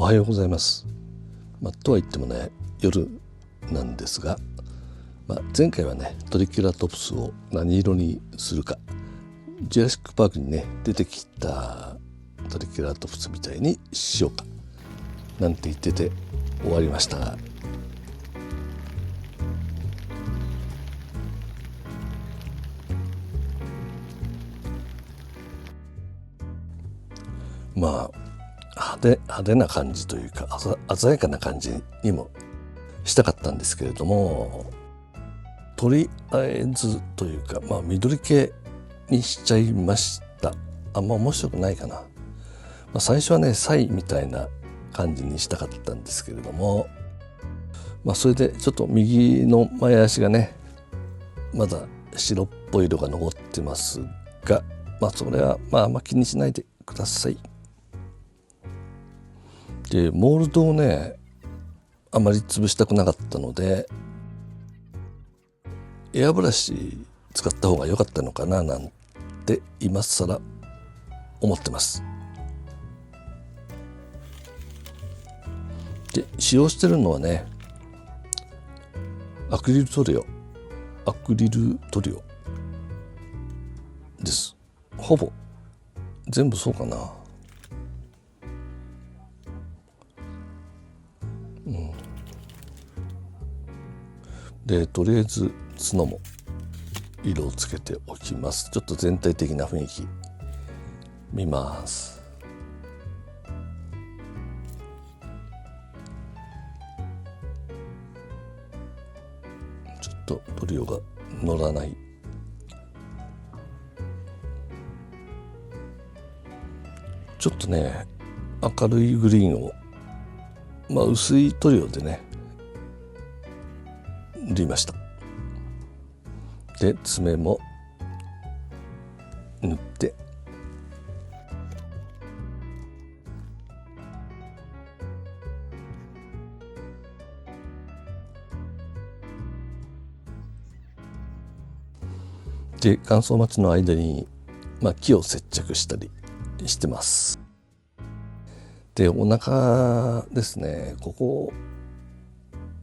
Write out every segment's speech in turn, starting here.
おはようございます。とは言ってもね、夜なんですが、前回はね、トリケラトプスを何色にするか、ジュラシックパークにね出てきたトリケラトプスみたいにしようかなんて言ってて終わりましたが、派手な感じというか鮮やかな感じにもしたかったんですけれども、とりあえずというか緑系にしちゃいました。あんま面白くないかな。最初はねサイみたいな感じにしたかったんですけれども、それでちょっと右の前足がねまだ白っぽい色が残ってますが、それはあんま気にしないでください。でモールドをねあまり潰したくなかったのでエアブラシ使った方が良かったのかななんて今更思ってます。で使用してるのはねアクリル塗料です。ほぼ全部そうかな。でとりあえず角も色をつけておきます。ちょっと全体的な雰囲気見ます。ちょっと塗料が乗らない。ちょっとね明るいグリーンを薄い塗料でね塗りました。で爪も塗ってで乾燥待ちの間に、木を接着したりしてます。でお腹ですね、ここ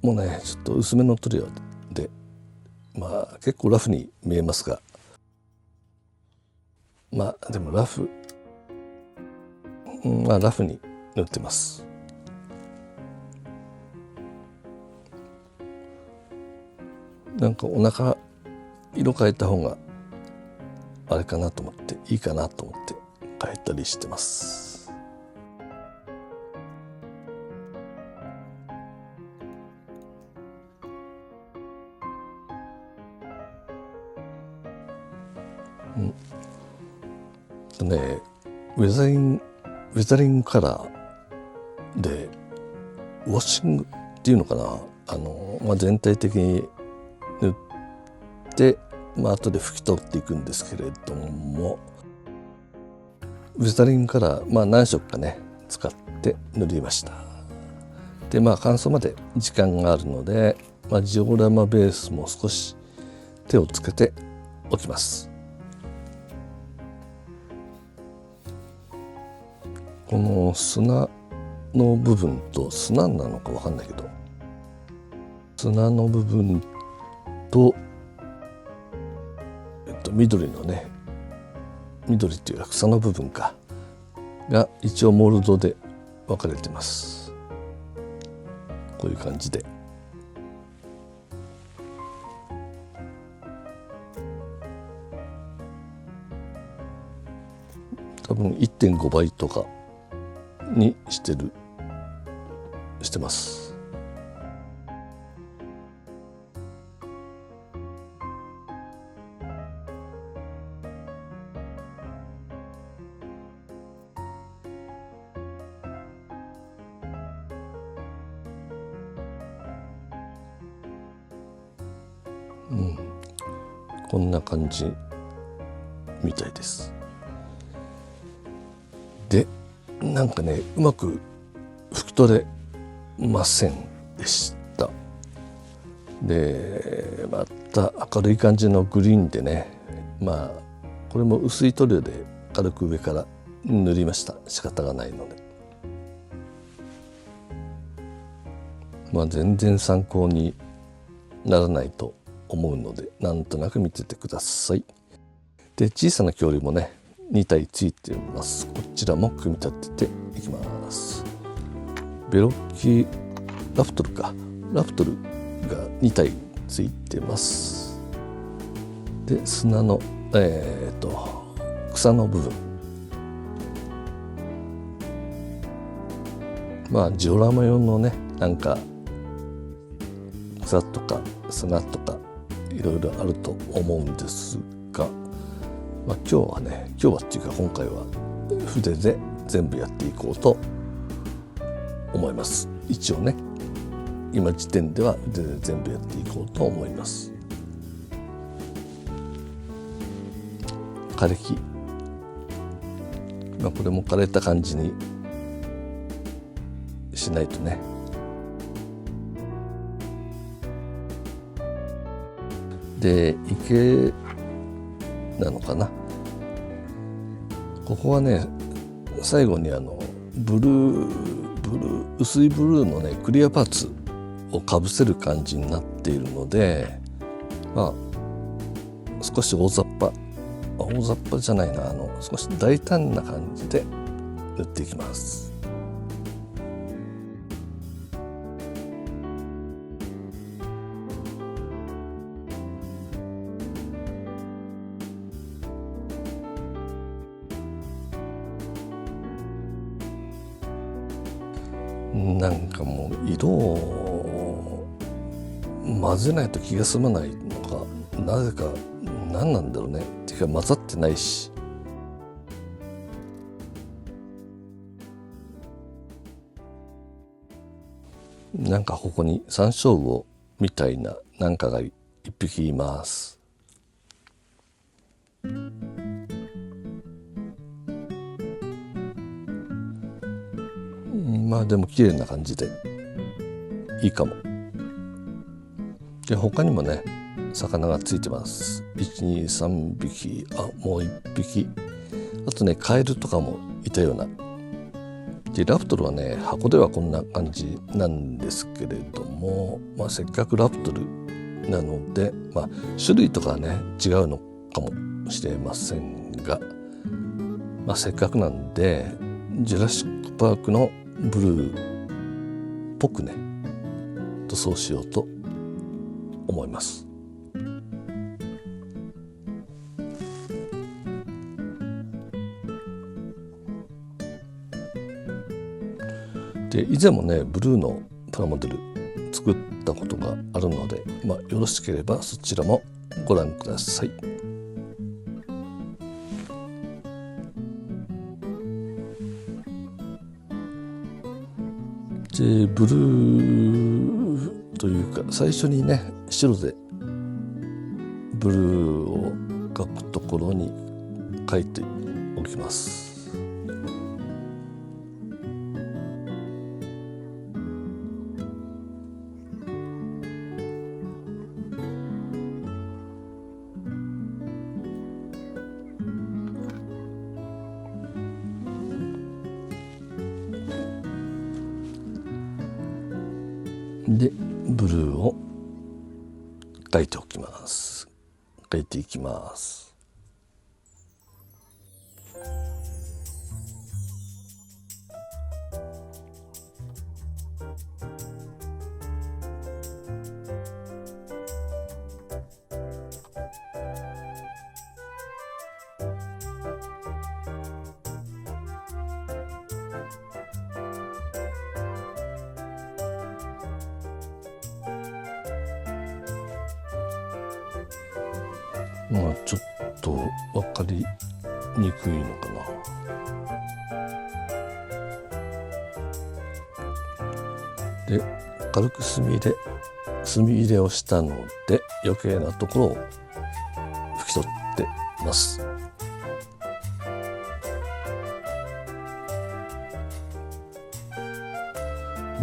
もねちょっと薄めの塗料で結構ラフに見えますが、でもラフに塗ってます。なんかお腹色変えた方があれかなと思っていいかなと思って変えたりしてます。ウェザリングカラーでウォッシングっていうのかな、全体的に塗って後で拭き取っていくんですけれども、ウェザリングカラー何色かね使って塗りました。で乾燥まで時間があるので、ジオラマベースも少し手をつけておきます。この砂の部分と砂なのか分かんないけど、砂の部分と、緑のね緑っていうか草の部分が一応モールドで分かれてます。こういう感じで多分 1.5 倍とかにしてます。こんな感じみたいです。でなんかねうまく拭き取れませんでした。でまた明るい感じのグリーンでねこれも薄い塗料で軽く上から塗りました。仕方がないので。全然参考にならないと思うので、なんとなく見ててください。で、小さな恐竜もね2体ついています。こちらも組み立てていきます。ベロッキラプトルが2体ついてます。で、砂の草の部分、ジオラマ用のねなんか草とか砂とかいろいろあると思うんですが、今日はっていうか今回は筆で全部やっていこうと思います。一応ね、今時点では筆で全部やっていこうと思います。枯れ木、これも枯れた感じにしないとね。で、池なのかな、ここはね最後に薄いブルーのねクリアパーツをかぶせる感じになっているので、少し大雑把じゃないな、少し大胆な感じで塗っていきます。なんかもう色を混ぜないと気が済まないのか、なぜか何なんだろうね。てか混ざってないし、なんかここに山椒魚みたいななんかが一匹います。でも綺麗な感じでいいかも。で、他にもね魚がついてます。1、2、3匹、もう1匹、あとねカエルとかもいたような。で、ラプトルはね箱ではこんな感じなんですけれども、せっかくラプトルなので、種類とかはね違うのかもしれませんが、せっかくなんでジュラシックパークのブルーっぽくねそうしようと思います。で、以前もねブルーのプラモデル作ったことがあるので、よろしければそちらもご覧ください。で、ブルーというか最初にね白でブルーを描くところに描いておきます。で、ブルーを描いておきます。描いていきます。ちょっと分かりにくいのかな。で、軽く墨入れをしたので余計なところを拭き取ってます。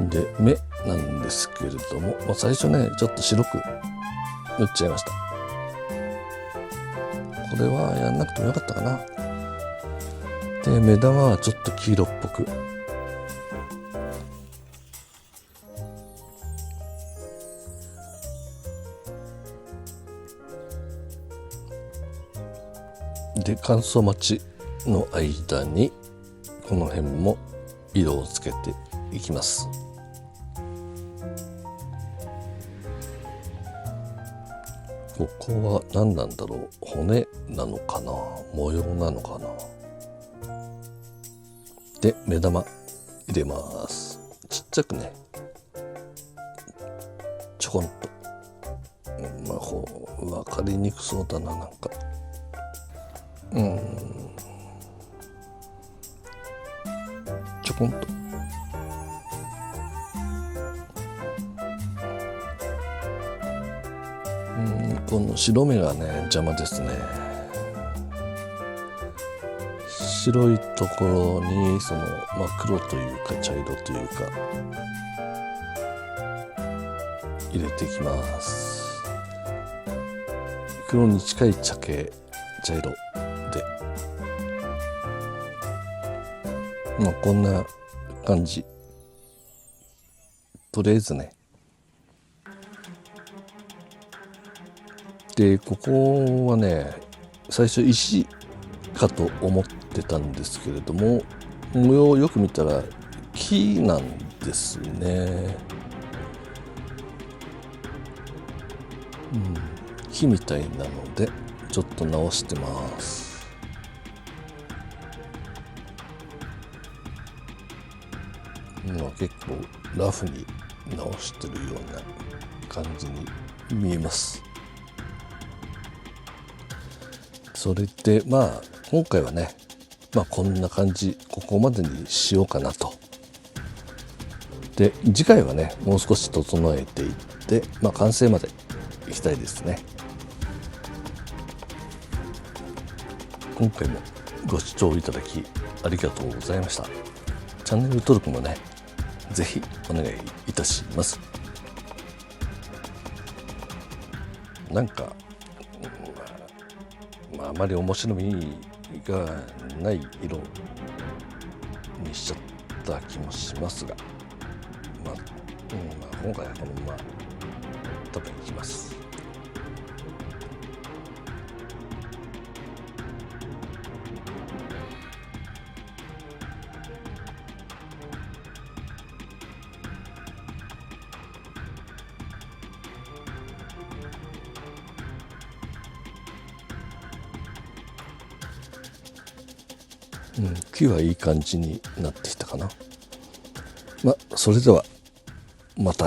で、目なんですけれども、最初ねちょっと白く塗っちゃいました。これはやんなくてもよかったかな。で、目玉はちょっと黄色っぽく。で乾燥待ちの間にこの辺も色をつけていきます。ここは何なんだろう、骨なのかな、模様なのかな。で目玉入れます。ちっちゃくね、ちょこんと。まあこう分かりにくそうだな、なんかちょこんと。この白目がね邪魔ですね。白いところにその、黒というか茶色というか入れていきます。黒に近い茶色で、こんな感じ。とりあえずね。でここはね、最初石かと思ってたんですけれども、模様をよく見たら木なんですね。木みたいなのでちょっと直してます。結構ラフに直してるような感じに見えます。それで今回はね、こんな感じ、ここまでにしようかなと。で次回はねもう少し整えていって、完成までいきたいですね。今回もご視聴いただきありがとうございました。チャンネル登録もねぜひお願いいたします。なんかあまり面白みがない色にしちゃった気もしますが、今回はこのまま多分いきます。木はいい感じになってきたかな。それではまた。